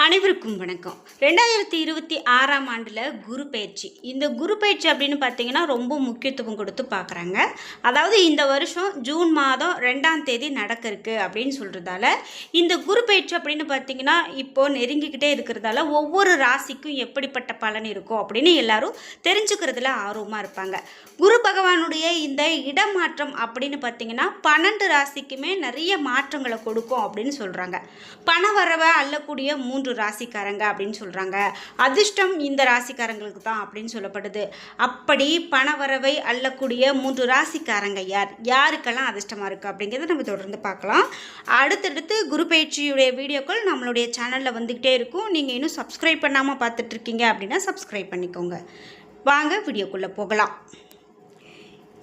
அனைவருக்கும் வணக்கம். 2026ஆம் ஆண்டில் குரு பயிற்சி. இந்த குரு பயிற்சி அப்படின்னு பார்த்தீங்கன்னா ரொம்ப முக்கியத்துவம் கொடுத்து பார்க்குறாங்க. அதாவது இந்த வருஷம் ஜூன் மாதம் 2ஆம் தேதி நடக்க இருக்கு அப்படின்னு சொல்கிறதால இந்த குரு பயிற்சி அப்படின்னு பார்த்தீங்கன்னா இப்போது நெருங்கிக்கிட்டே இருக்கிறதால ஒவ்வொரு ராசிக்கும் எப்படிப்பட்ட பலன் இருக்கும் அப்படின்னு எல்லாரும் தெரிஞ்சுக்கிறதுல ஆர்வமாக இருப்பாங்க. குரு பகவானுடைய இந்த இடமாற்றம் அப்படின்னு பார்த்தீங்கன்னா 12 ராசிக்குமே நிறைய மாற்றங்களை கொடுக்கும் அப்படின்னு சொல்கிறாங்க. பண வரவை அள்ளக்கூடிய 3 ராசிக்காரங்க அப்படின்னு சொல்கிறாங்க. அதிர்ஷ்டம் இந்த ராசிக்காரங்களுக்கு தான் அப்படின்னு சொல்லப்படுது. அப்படி பணவரவை அள்ளக்கூடிய 3 ராசிக்காரங்க யாருக்கெல்லாம் அதிர்ஷ்டமாக இருக்குது அப்படிங்கிறத நம்ம தொடர்ந்து பார்க்கலாம். அடுத்தடுத்து குரு பயிற்சியுடைய வீடியோக்கள் நம்மளுடைய சேனலில் வந்துக்கிட்டே இருக்கும். நீங்கள் இன்னும் சப்ஸ்கிரைப் பண்ணாமல் பார்த்துட்ருக்கீங்க அப்படின்னா சப்ஸ்கிரைப் பண்ணிக்கோங்க. வாங்க வீடியோக்குள்ளே போகலாம்.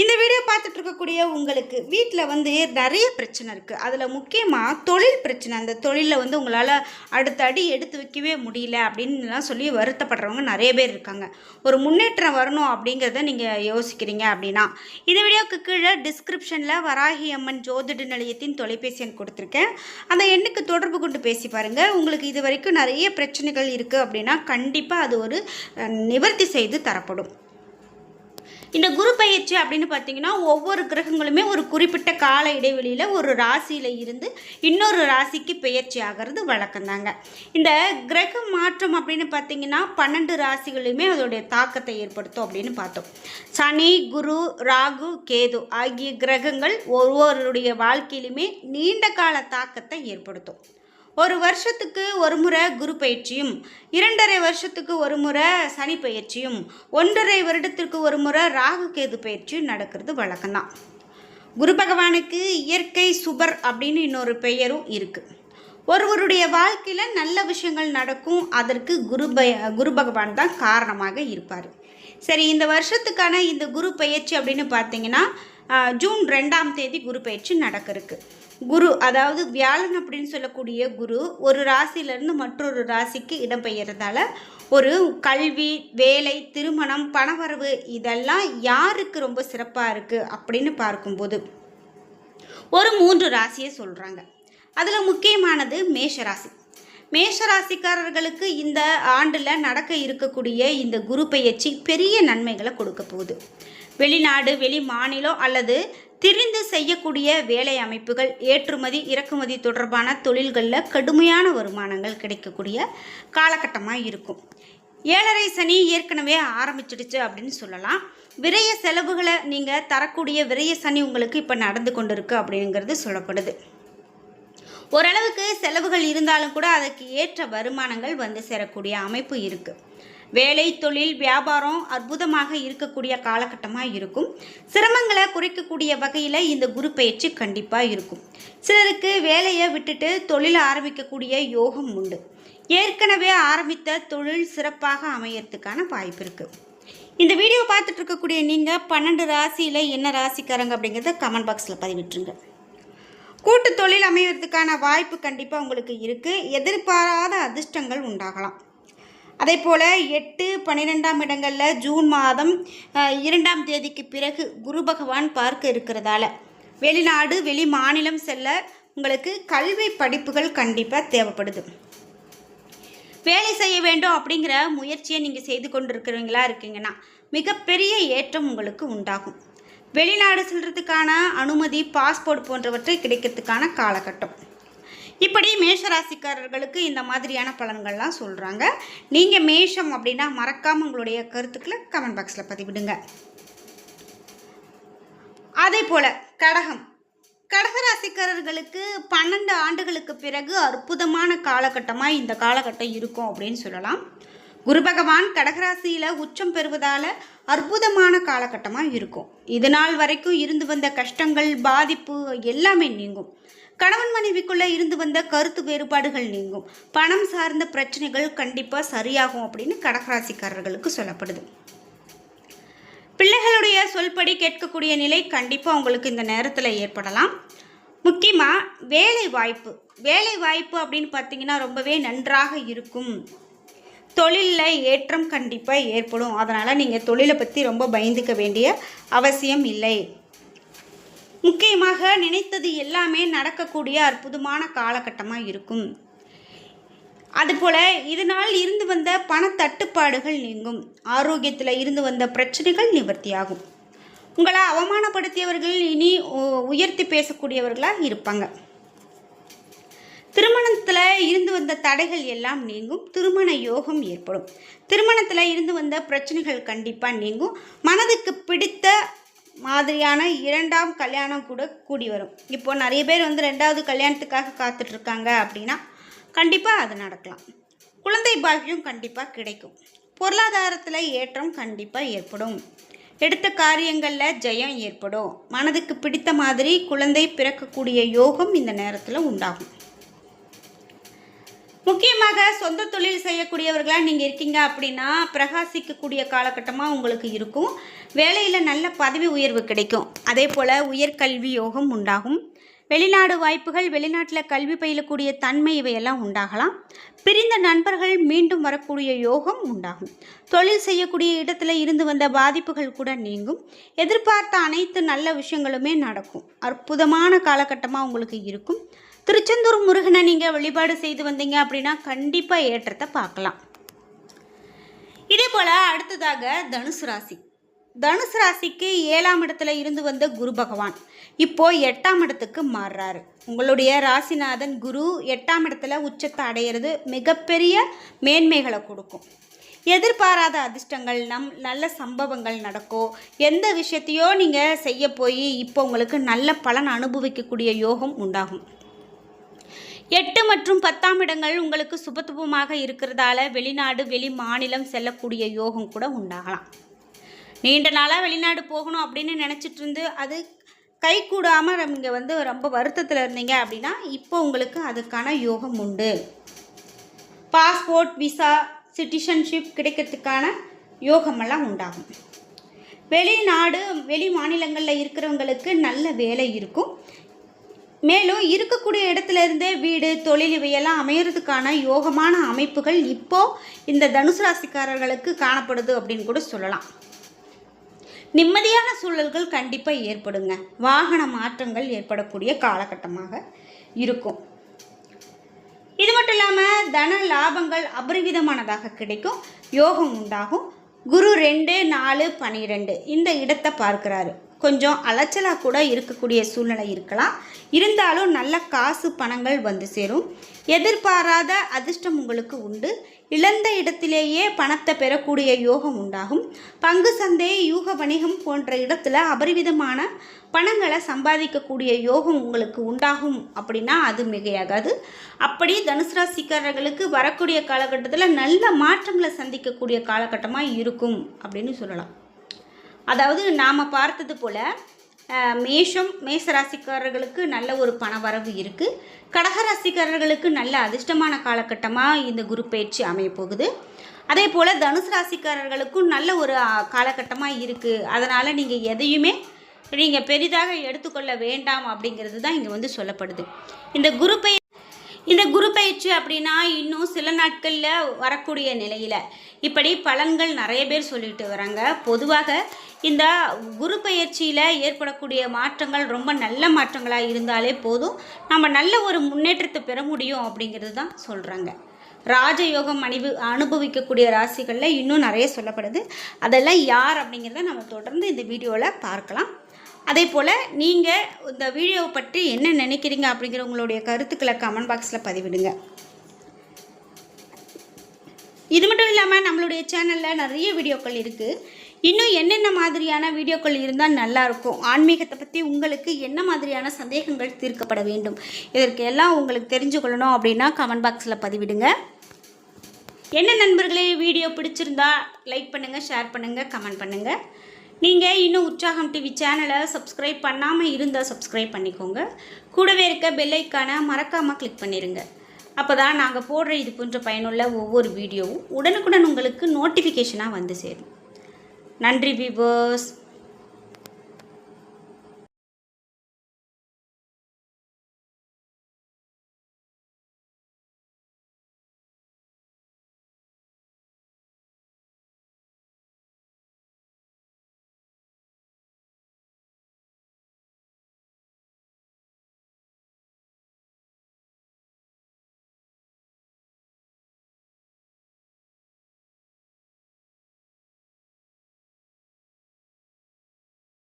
இந்த வீடியோ பார்த்துட்டு இருக்கக்கூடிய உங்களுக்கு வீட்டில் நிறைய பிரச்சனை இருக்குது. அதில் முக்கியமாக தொழில் பிரச்சனை. அந்த தொழிலில் உங்களால் அடுத்த அடி எடுத்து வைக்கவே முடியல அப்படின்லாம் சொல்லி வருத்தப்படுறவங்க நிறைய பேர் இருக்காங்க. ஒரு முன்னேற்றம் வரணும் அப்படிங்கிறத நீங்கள் யோசிக்கிறீங்க அப்படின்னா இந்த வீடியோவுக்கு கீழே டிஸ்கிரிப்ஷனில் வராகி அம்மன் ஜோதிட நிலையத்தின் தொலைபேசி எண் கொடுத்துருக்கேன். அந்த எண்ணுக்கு தொடர்பு கொண்டு பேசி பாருங்கள். உங்களுக்கு இது வரைக்கும் நிறைய பிரச்சனைகள் இருக்குது அப்படின்னா கண்டிப்பாக அது ஒரு நிவர்த்தி செய்து தரப்படும். இந்த குரு பயிற்சி அப்படின்னு பார்த்தீங்கன்னா ஒவ்வொரு கிரகங்களுமே ஒரு குறிப்பிட்ட கால இடைவெளியில் ஒரு ராசியில் இருந்து இன்னொரு ராசிக்கு பெயர்ச்சி ஆகிறது வழக்கம்தாங்க. இந்த கிரக மாற்றம் அப்படின்னு பார்த்தீங்கன்னா 12 ராசிகளுமே அதோடைய தாக்கத்தை ஏற்படுத்தும் அப்படின்னு பார்த்தோம். சனி, குரு, ராகு, கேது ஆகிய கிரகங்கள் ஒவ்வொருடைய வாழ்க்கையிலுமே நீண்ட கால தாக்கத்தை ஏற்படுத்தும். ஒரு வருஷத்துக்கு ஒரு முறை குரு பயிற்சியும், 2.5 வருஷத்துக்கு ஒரு முறை சனி பயிற்சியும், 1.5 வருடத்திற்கு ஒரு முறை ராகு கேது பயிற்சியும் நடக்கிறது வழக்கம்தான். குரு பகவானுக்கு இயற்கை சுபர் அப்படின்னு இன்னொரு பெயரும் இருக்குது. ஒருவருடைய வாழ்க்கையில் நல்ல விஷயங்கள் நடக்கும். அதற்கு குரு பகவான் தான் காரணமாக இருப்பார். சரி, இந்த வருஷத்துக்கான இந்த குரு பயிற்சி அப்படின்னு பார்த்தீங்கன்னா ஜூன் 2ஆம் தேதி குரு பயிற்சி நடக்க இருக்கு. குரு அதாவது வியாழன் அப்படின்னு சொல்லக்கூடிய குரு ஒரு ராசியிலேருந்து மற்றொரு ராசிக்கு இடம்பெயர்றதால ஒரு கல்வி, வேலை, திருமணம், பணவரவு இதெல்லாம் யாருக்கு ரொம்ப சிறப்பாக இருக்குது அப்படின்னு பார்க்கும்போது ஒரு 3 ராசியை சொல்கிறாங்க. அதில் முக்கியமானது மேஷராசி. மேஷராசிக்காரர்களுக்கு இந்த ஆண்டில் நடக்க இருக்கக்கூடிய இந்த குரு பயிற்சி பெரிய நன்மைகளை கொடுக்க போகுது. வெளிநாடு, வெளி மாநிலம் அல்லது திரிந்து செய்யக்கூடிய வேலை அமைப்புகள், ஏற்றுமதி இறக்குமதி தொடர்பான தொழில்களில் கடுமையான வருமானங்கள் கிடைக்கக்கூடிய காலகட்டமாக இருக்கும். 7.5 சனி ஏற்கனவே ஆரம்பிச்சிடுச்சு அப்படின்னு சொல்லலாம். விரய செலவுகளை நீங்கள் தரக்கூடிய விரய சனி உங்களுக்கு இப்போ நடந்து கொண்டு இருக்கு அப்படிங்கிறது சொல்லப்படுது. ஓரளவுக்கு செலவுகள் இருந்தாலும் கூட அதற்கு ஏற்ற வருமானங்கள் வந்து சேரக்கூடிய அமைப்பு இருக்குது. வேலை, தொழில், வியாபாரம் அற்புதமாக இருக்கக்கூடிய காலகட்டமாக இருக்கும். சிரமங்களை குறைக்கக்கூடிய வகையில் இந்த குரு பயிற்சி கண்டிப்பாக இருக்கும். சிலருக்கு வேலையை விட்டுட்டு தொழிலை ஆரம்பிக்கக்கூடிய யோகம் உண்டு. ஏற்கனவே ஆரம்பித்த தொழில் சிறப்பாக அமையறதுக்கான வாய்ப்பு இருக்குது. இந்த வீடியோ பார்த்துட்டு இருக்கக்கூடிய நீங்கள் 12 ராசியில் என்ன ராசிக்காரங்க அப்படிங்கிறத கமெண்ட் பாக்ஸில் பதிவிட்டுருங்க. கூட்டு தொழில் அமைவதற்கான வாய்ப்பு கண்டிப்பாக உங்களுக்கு இருக்குது. எதிர்பாராத அதிர்ஷ்டங்கள் உண்டாகலாம். அதே போல் 8, 12ஆம் இடங்களில் ஜூன் மாதம் 2ஆம் தேதிக்கு பிறகு குரு பகவான் பார்க்க இருக்கிறதால வெளிநாடு, வெளி மாநிலம் செல்ல உங்களுக்கு கல்வி படிப்புகள் கண்டிப்பாக தேவைப்படுது. வேலை செய்ய வேண்டும் அப்படிங்கிற முயற்சியை நீங்கள் செய்து கொண்டிருக்கிறவங்களா இருக்கீங்கன்னா மிகப்பெரிய ஏற்றம் உங்களுக்கு உண்டாகும். வெளிநாடு செல்றதுக்கான அனுமதி, பாஸ்போர்ட் போன்றவற்றை கிடைக்கிறதுக்கான காலகட்டம். இப்படி மேஷராசிக்காரர்களுக்கு இந்த மாதிரியான பலன்கள்லாம் சொல்கிறாங்க. நீங்கள் மேஷம் அப்படின்னா மறக்காமல் உங்களுடைய கருத்துக்களை கமெண்ட் பாக்ஸில் பதிவிடுங்க. அதே போல் கடகராசிக்காரர்களுக்கு 12 ஆண்டுகளுக்கு பிறகு அற்புதமான காலகட்டமாக இந்த காலகட்டம் இருக்கும் அப்படின்னு சொல்லலாம். குரு பகவான் கடகராசியில் உச்சம் பெறுவதால் அற்புதமான காலகட்டமாக இருக்கும். இது நாள் வரைக்கும் இருந்து வந்த கஷ்டங்கள், பாதிப்பு எல்லாமே நீங்கும். கணவன் மனைவிக்குள்ளே இருந்து வந்த கருத்து வேறுபாடுகள் நீங்கும். பணம் சார்ந்த பிரச்சனைகள் கண்டிப்பாக சரியாகும் அப்படின்னு கடகராசிக்காரர்களுக்கு சொல்லப்படுது. பிள்ளைகளுடைய சொல்படி கேட்கக்கூடிய நிலை கண்டிப்பாக உங்களுக்கு இந்த நேரத்தில் ஏற்படலாம். முக்கியமாக வேலை வாய்ப்பு அப்படின்னு பார்த்தீங்கன்னா ரொம்பவே நன்றாக இருக்கும். தொழிலில் ஏற்றம் கண்டிப்பாக ஏற்படும். அதனால் நீங்கள் தொழிலை பற்றி ரொம்ப பயந்துக்க வேண்டிய அவசியம் இல்லை. முக்கியமாக நினைத்தது எல்லாமே நடக்கக்கூடிய அற்புதமான காலகட்டமாக இருக்கும். அதுபோல் இதனால் இருந்து வந்த பணத்தட்டுப்பாடுகள் நீங்கும். ஆரோக்கியத்தில் இருந்து வந்த பிரச்சனைகள் நிவர்த்தியாகும். உங்களை அவமானப்படுத்தியவர்கள் இனி உயர்த்தி பேசக்கூடியவர்களாக இருப்பாங்க. திருமணத்தில் இருந்து வந்த தடைகள் எல்லாம் நீங்கும். திருமண யோகம் ஏற்படும். திருமணத்தில் இருந்து வந்த பிரச்சனைகள் கண்டிப்பாக நீங்கும். மனதுக்கு பிடித்த மாதிரியான 2ஆம் கல்யாணம் கூட கூடி வரும். இப்போது நிறைய பேர் வந்து 2வது கல்யாணத்துக்காக காத்துட்ருக்காங்க அப்படின்னா கண்டிப்பாக அது நடக்கலாம். குழந்தை பாக்கியம் கண்டிப்பாக கிடைக்கும். பொருளாதாரத்தில் ஏற்றம் கண்டிப்பாக ஏற்படும். எடுத்த காரியங்களில் ஜெயம் ஏற்படும். மனதுக்கு பிடித்த மாதிரி குழந்தை பிறக்கக்கூடிய யோகம் இந்த நேரத்தில் உண்டாகும். முக்கியமாக சொந்த தொழில் செய்யக்கூடியவர்களாக நீங்கள் இருக்கீங்க அப்படின்னா பிரகாசிக்கக்கூடிய காலகட்டமாக உங்களுக்கு இருக்கும். வேலையில் நல்ல பதவி உயர்வு கிடைக்கும். அதே போல் உயர்கல்வி யோகம் உண்டாகும். வெளிநாடு வாய்ப்புகள், வெளிநாட்டில் கல்வி பயிலக்கூடிய தன்மை இவையெல்லாம் உண்டாகலாம். பிரிந்த நண்பர்கள் மீண்டும் வரக்கூடிய யோகம் உண்டாகும். தொழில் செய்யக்கூடிய இடத்துல இருந்து வந்த பாதிப்புகள் கூட நீங்கும். எதிர்பார்த்த அனைத்து நல்ல விஷயங்களுமே நடக்கும். அற்புதமான காலகட்டமாக உங்களுக்கு இருக்கும். திருச்செந்தூர் முருகனை நீங்கள் வழிபாடு செய்து வந்தீங்க அப்படின்னா கண்டிப்பாக ஏற்றத்தை பார்க்கலாம். இதே போல் அடுத்ததாக தனுசு ராசி. தனுசு ராசிக்கு 7ஆம் இடத்துல இருந்து வந்த குரு பகவான் இப்போது 8ஆம் இடத்துக்கு மாறுறாரு. உங்களுடைய ராசிநாதன் குரு 8ஆம் இடத்துல உச்சத்தை அடையிறது மிகப்பெரிய மேன்மைகளை கொடுக்கும். எதிர்பாராத அதிர்ஷ்டங்கள், நல்ல சம்பவங்கள் நடக்கும். எந்த விஷயத்தையோ நீங்கள் செய்ய போய் இப்போ உங்களுக்கு நல்ல பலன் அனுபவிக்கக்கூடிய யோகம் உண்டாகும். 8 மற்றும் 10ஆம் இடங்கள் உங்களுக்கு சுபத்துவமாக இருக்கிறதால வெளிநாடு, வெளி மாநிலம் செல்லக்கூடிய யோகம் கூட உண்டாகலாம். நீண்ட நாளாக வெளிநாடு போகணும் அப்படின்னு நினச்சிட்டு இருந்து அது கை கூடாமல் நீங்கள் வந்து ரொம்ப வருத்தத்தில் இருந்தீங்க அப்படின்னா இப்போ உங்களுக்கு அதுக்கான யோகம் உண்டு. பாஸ்போர்ட், விசா, சிட்டிசன்ஷிப் கிடைக்கிறதுக்கான யோகமெல்லாம் உண்டாகும். வெளிநாடு, வெளி மாநிலங்களில் இருக்கிறவங்களுக்கு நல்ல வேலை இருக்கும். மேலும் இருக்கக்கூடிய இடத்துல இருந்தே வீடு, தொழில் இவையெல்லாம் அமையறதுக்கான யோகமான அமைப்புகள் இப்போது இந்த தனுசு ராசிக்காரர்களுக்கு காணப்படுது அப்படின்னு கூட சொல்லலாம். நிம்மதியான சூழல்கள் கண்டிப்பாக ஏற்படுங்க. வாகன மாற்றங்கள் ஏற்படக்கூடிய காலகட்டமாக இருக்கும். இது மட்டும் இல்லாமல் தன லாபங்கள் அபரிவிதமானதாக கிடைக்கும். யோகம் உண்டாகும். குரு 2, 4, 12 இந்த இடத்தை பார்க்குறாரு. கொஞ்சம் அலைச்சலாக கூட இருக்கக்கூடிய சூழ்நிலை இருக்கலாம். இருந்தாலும் நல்ல காசு பணங்கள் வந்து சேரும். எதிர்பாராத அதிர்ஷ்டம் உங்களுக்கு உண்டு. இழந்த இடத்திலேயே பணத்தை பெறக்கூடிய யோகம் உண்டாகும். பங்கு சந்தை, யூக வணிகம் போன்ற இடத்துல அபரிவிதமான பணங்களை சம்பாதிக்கக்கூடிய யோகம் உங்களுக்கு உண்டாகும் அப்படின்னா அது மிகையாகாது. அப்படி தனுசு ராசிக்காரர்களுக்கு வரக்கூடிய காலகட்டத்தில் நல்ல மாற்றங்களை சந்திக்கக்கூடிய காலகட்டமாக இருக்கும் அப்படின்னு சொல்லலாம். அதாவது நாம் பார்த்தது போல் மேஷ ராசிக்காரர்களுக்கு நல்ல ஒரு பணவரவு இருக்குது. கடகராசிக்காரர்களுக்கு நல்ல அதிர்ஷ்டமான காலகட்டமாக இந்த குரு பயிற்சி அமையப்போகுது. அதே போல் தனுசு ராசிக்காரர்களுக்கும் நல்ல ஒரு காலகட்டமாக இருக்குது. அதனால் நீங்கள் எதையுமே நீங்கள் பெரிதாக எடுத்துக்கொள்ள வேண்டாம் அப்படிங்கிறது தான் இங்கே வந்து சொல்லப்படுது. இந்த குரு பயிற்சி அப்படின்னா இன்னும் சில நாட்களில் வரக்கூடிய நிலையில் இப்படி பலன்கள் நிறைய பேர் சொல்லிட்டு வராங்க. பொதுவாக இந்த குரு பயிற்சியில் ஏற்படக்கூடிய மாற்றங்கள் ரொம்ப நல்ல மாற்றங்களாக இருந்தாலே போதும், நம்ம நல்ல ஒரு முன்னேற்றத்தை பெற முடியும் அப்படிங்கிறது தான் சொல்கிறாங்க. ராஜயோகம் அனுபவிக்கக்கூடிய ராசிகளில் இன்னும் நிறைய சொல்லப்படுது. அதெல்லாம் யார் அப்படிங்கிறத நம்ம தொடர்ந்து இந்த வீடியோவில் பார்க்கலாம். அதே போல் நீங்கள் இந்த வீடியோவை பற்றி என்ன நினைக்கிறீங்க அப்படிங்கிற உங்களுடைய கருத்துக்களை கமெண்ட் பாக்ஸில் பதிவிடுங்க. இது மட்டும் இல்லாமல் நம்மளுடைய சேனலில் நிறைய வீடியோக்கள் இருக்குது. இன்னும் என்னென்ன மாதிரியான வீடியோக்கள் இருந்தால் நல்லாயிருக்கும், ஆன்மீகத்தை பற்றி உங்களுக்கு என்ன மாதிரியான சந்தேகங்கள் தீர்க்கப்பட வேண்டும், இதற்கு எல்லாம் உங்களுக்கு தெரிஞ்சுக்கொள்ளணும் அப்படின்னா கமெண்ட் பாக்ஸில் பதிவிடுங்க. என்ன நண்பர்களே, வீடியோ பிடிச்சிருந்தா லைக் பண்ணுங்கள், ஷேர் பண்ணுங்கள், கமெண்ட் பண்ணுங்கள். நீங்கள் இன்னும் உற்சாகம் டிவி சேனலை சப்ஸ்கிரைப் பண்ணாமல் இருந்தால் சப்ஸ்கிரைப் பண்ணிக்கோங்க. கூடவே இருக்க பெல் ஐக்கானை மறக்காமல் கிளிக் பண்ணிடுங்க. அப்போ தான் நாங்கள் போடுற இது போன்ற பயனுள்ள ஒவ்வொரு வீடியோவும் உடனுக்குடன் உங்களுக்கு நோட்டிஃபிகேஷனாக வந்து சேரும். நன்றி வியூவர்ஸ்.